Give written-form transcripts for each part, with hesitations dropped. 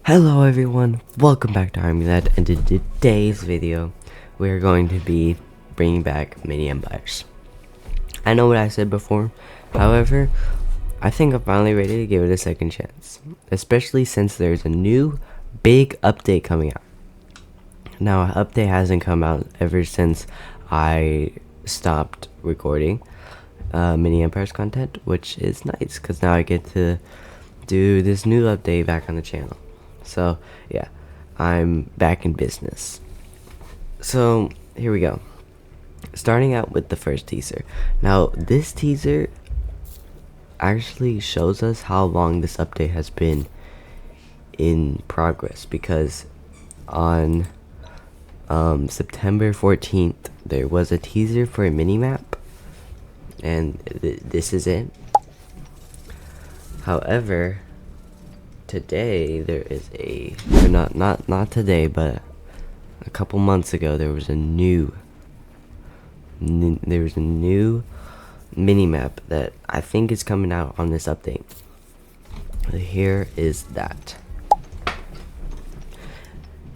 Hello everyone, welcome back to ArmyLad, and in today's video, we're going to be bringing back mini empires. I know what I said before, however, I think I'm finally ready to give it a second chance, especially since there's a new big update coming out. Now, an update hasn't come out ever since I stopped recording mini empires content, which is nice, because now I get to do this new update back on the channel. So yeah, I'm back in business. So here we go. Starting out with the first teaser. Now this teaser actually shows us how long this update has been in progress, because on September 14th there was a teaser for a mini map, and this is it. However, today there is not today, but a couple months ago there was a new mini map that I think is coming out on this update. Here is that.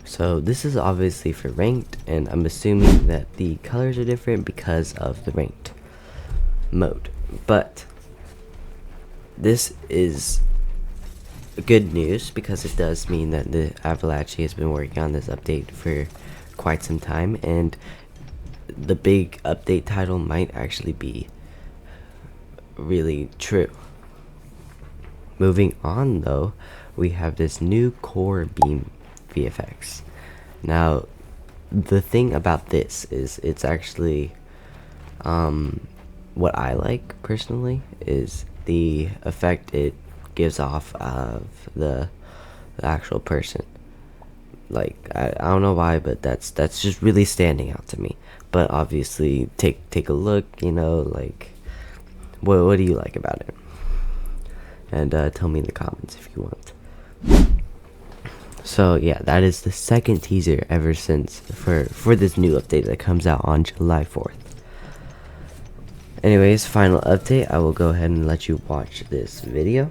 So this is obviously for ranked, and I'm assuming that the colors are different because of the ranked mode, but this is good news because it does mean that the Avalanche has been working on this update for quite some time, and the big update title might actually be really true. Moving on though, we have this new core beam VFX. Now the thing about this is it's actually what I like personally is the effect it gives off of the actual person. Like I don't know why, but that's just really standing out to me. But obviously take a look, like what do you like about it, and tell me in the comments if you want. So yeah, that is the second teaser ever since for this new update that comes out on July 4th. Anyways, final update, I will go ahead and let you watch this video.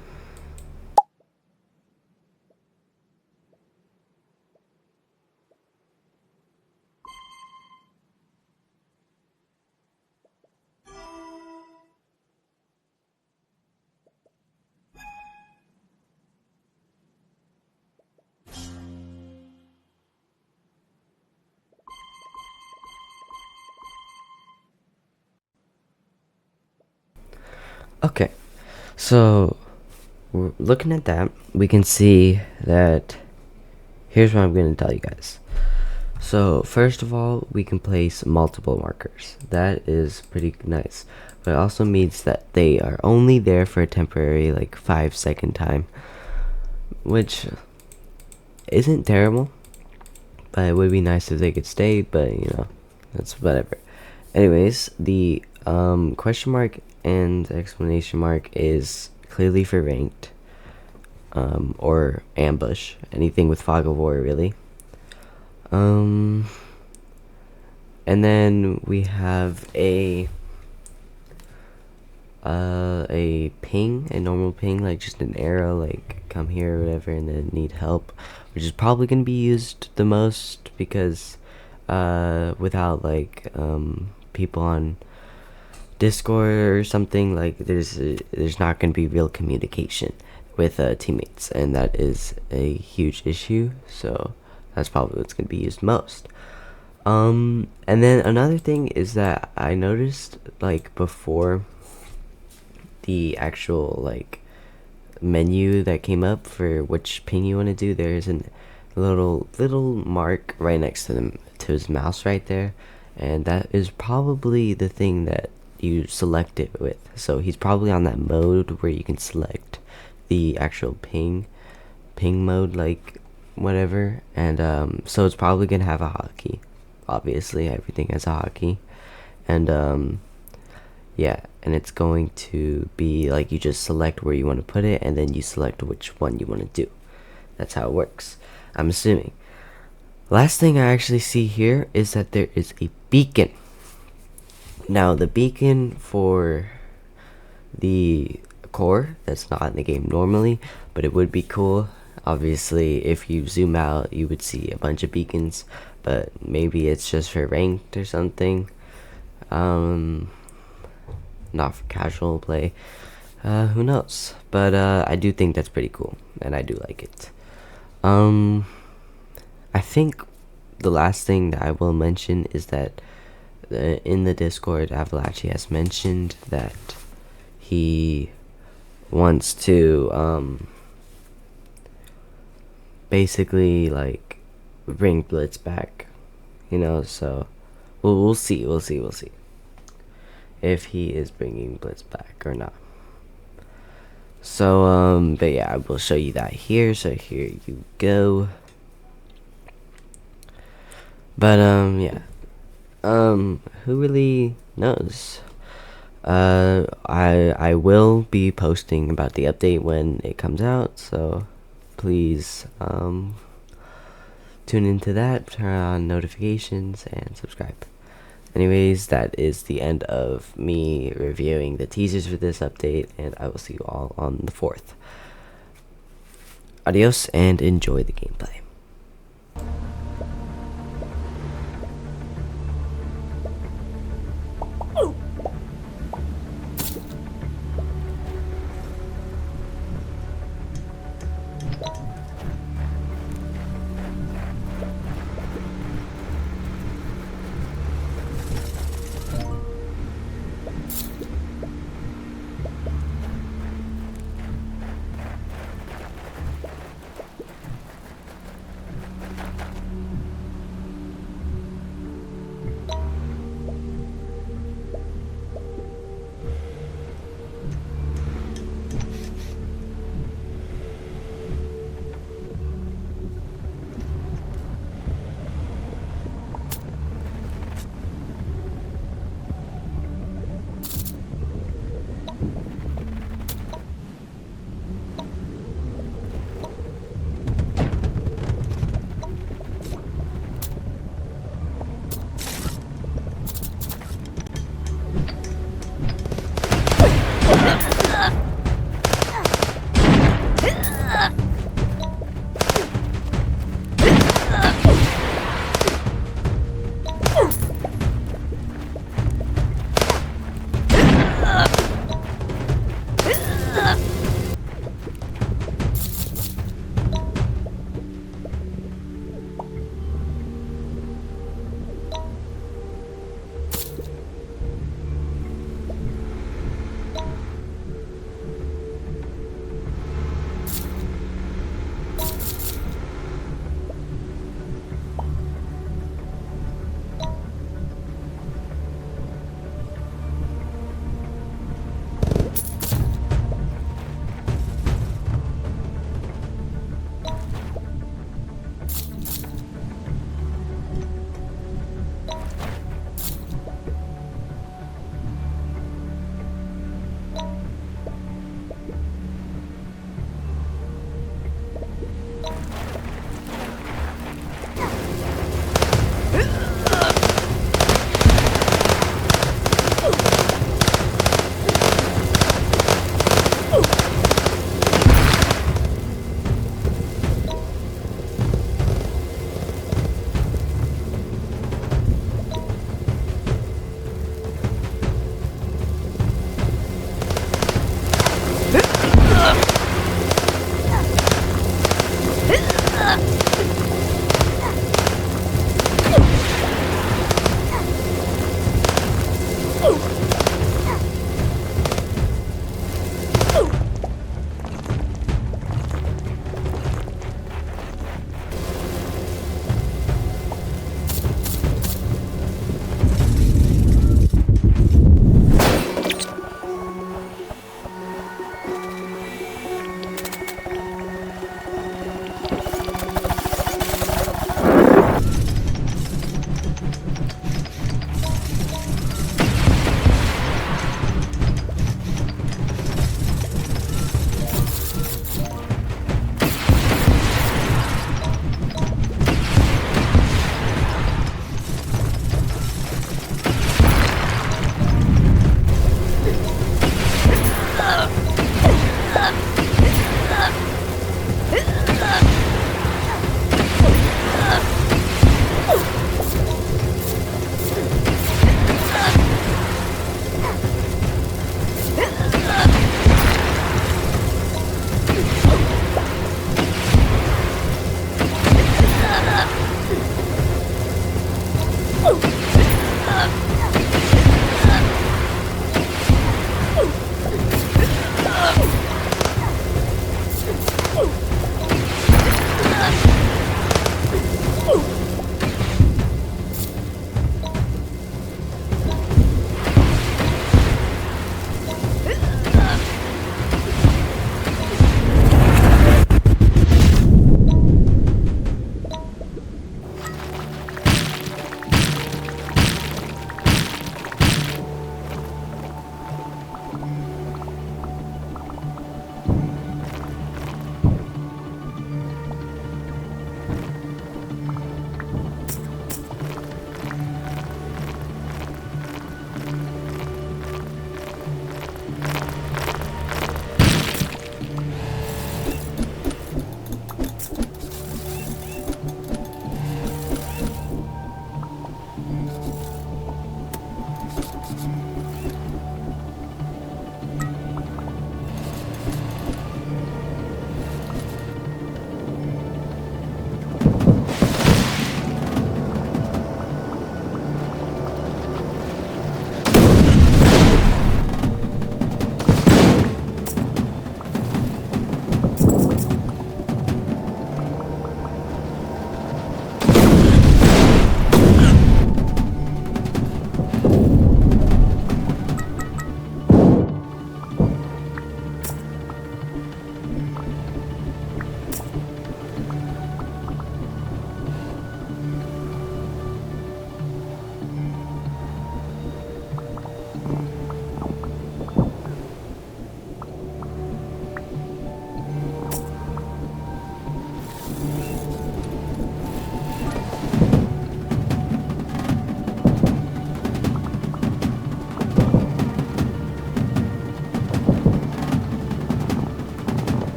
Okay, so we're looking at that, we can see that here's what I'm going to tell you guys. So first of all, we can place multiple markers. That is pretty nice, but it also means that they are only there for a temporary, like 5-second time, which isn't terrible, but it would be nice if they could stay, but that's whatever. Anyways, the question mark and exclamation mark is clearly for ranked, or ambush, anything with fog of war really. And then we have a ping, a normal ping, like just an arrow, like come here or whatever, and then need help, which is probably going to be used the most because without like people on Discord or something, like there's not going to be real communication with teammates, and that is a huge issue, so that's probably what's going to be used most. And then another thing is that I noticed, like, before the actual like menu that came up for which ping you want to do, there's a little mark right next to his mouse right there, and that is probably the thing that you select it with. So he's probably on that mode where you can select the actual ping mode, like whatever, and so it's probably gonna have a hotkey. Obviously everything has a hotkey, and yeah, and it's going to be like you just select where you want to put it, and then you select which one you want to do. That's how it works, I'm assuming. Last thing I actually see here is that there is a beacon. Now the beacon for the core, that's not in the game normally, but it would be cool. Obviously, if you zoom out, you would see a bunch of beacons, but maybe it's just for ranked or something. Um, Not for casual play. Who knows? But I do think that's pretty cool, and I do like it. Um, I think the last thing that I will mention is that in the Discord, Avalachi has mentioned that he wants to basically like bring Blitz back, so we'll see, we'll see if he is bringing Blitz back or not. So but yeah, I will show you that here. So here you go. But yeah, who really knows? I will be posting about the update when it comes out, so please tune into that, turn on notifications, and subscribe. Anyways, that is the end of me reviewing the teasers for this update, and I will see you all on the 4th. Adios, and enjoy the gameplay.